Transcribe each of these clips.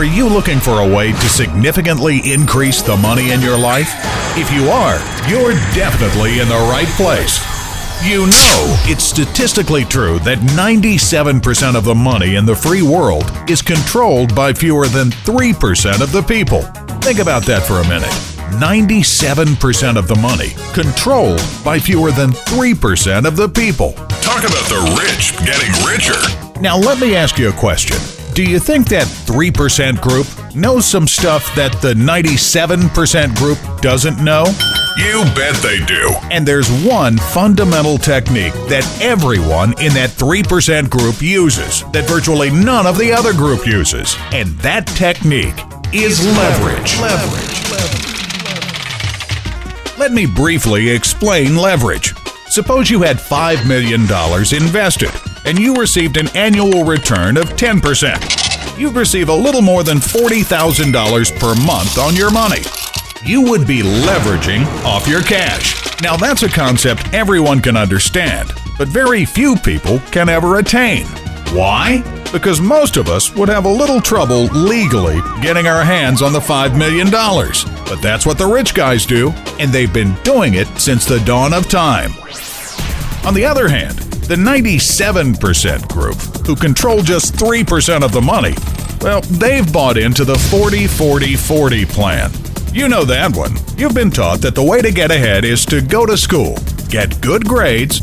Are you looking for a way to significantly increase the money in your life? If you are, you're definitely in the right place. You know, it's statistically true that 97% of the money in the free world is controlled by fewer than 3% of the people. Think about that for a minute. 97% of the money controlled by fewer than 3% of the people. Talk about the rich getting richer. Now let me ask you a question. Do you think that 3% group knows some stuff that the 97% group doesn't know? You bet they do. And there's one fundamental technique that everyone in that 3% group uses that virtually none of the other group uses. And that technique is leverage. Let me briefly explain leverage. Suppose you had $5 million invested and you received an annual return of 10%. You'd receive a little more than $40,000 per month on your money. You would be leveraging off your cash. Now that's a concept everyone can understand, but very few people can ever attain. Why? Because most of us would have a little trouble legally getting our hands on the $5 million. But that's what the rich guys do, and they've been doing it since the dawn of time. On the other hand, the 97% group, who control just 3% of the money, well, they've bought into the 40-40-40 plan. You know that one. You've been taught that the way to get ahead is to go to school, get good grades,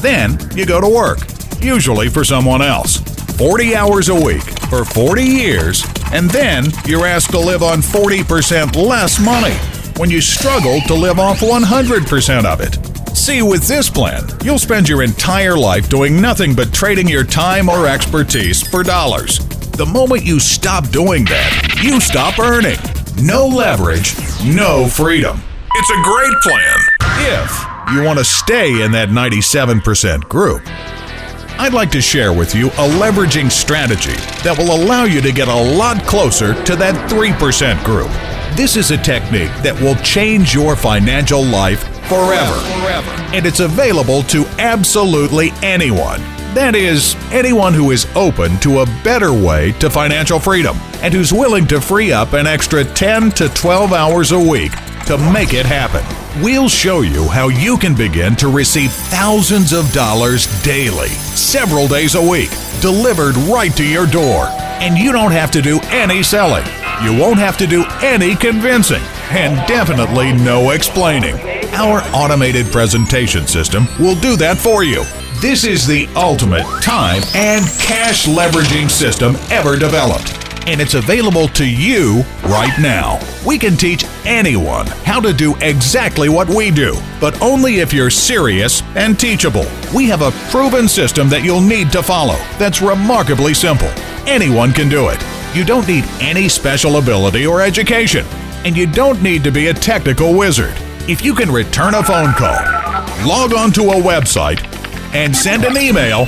then you go to work, usually for someone else, 40 hours a week for 40 years, and then you're asked to live on 40% less money when you struggle to live off 100% of it. See, with this plan, you'll spend your entire life doing nothing but trading your time or expertise for dollars. The moment you stop doing that, you stop earning. No leverage, no freedom. It's a great plan. If you want to stay in that 97% group, I'd like to share with you a leveraging strategy that will allow you to get a lot closer to that 3% group. This is a technique that will change your financial life forever. And it's available to absolutely anyone. That is, anyone who is open to a better way to financial freedom and who's willing to free up an extra 10 to 12 hours a week to make it happen. We'll show you how you can begin to receive thousands of dollars daily, several days a week, delivered right to your door. And you don't have to do any selling. You won't have to do any convincing, and definitely no explaining. Our automated presentation system will do that for you. This is the ultimate time and cash leveraging system ever developed, and it's available to you right now. We can teach anyone how to do exactly what we do, but only if you're serious and teachable. We have a proven system that you'll need to follow that's remarkably simple. Anyone can do it. You don't need any special ability or education, and you don't need to be a technical wizard. If you can return a phone call, log on to a website, and send an email,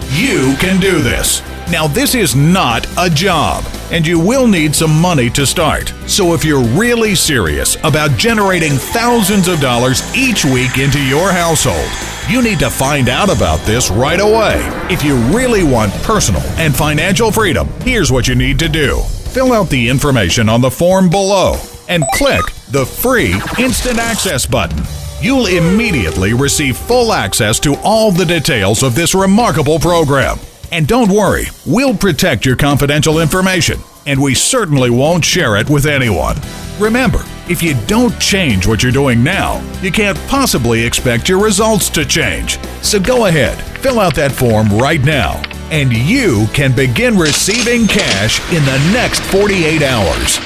you can do this. Now, this is not a job, and you will need some money to start. So if you're really serious about generating thousands of dollars each week into your household, you need to find out about this right away. If you really want personal and financial freedom, here's what you need to do. Fill out the information on the form below and click the free Instant Access button. You'll immediately receive full access to all the details of this remarkable program. And don't worry, we'll protect your confidential information, and we certainly won't share it with anyone. Remember, if you don't change what you're doing now, you can't possibly expect your results to change. So go ahead, fill out that form right now, and you can begin receiving cash in the next 48 hours.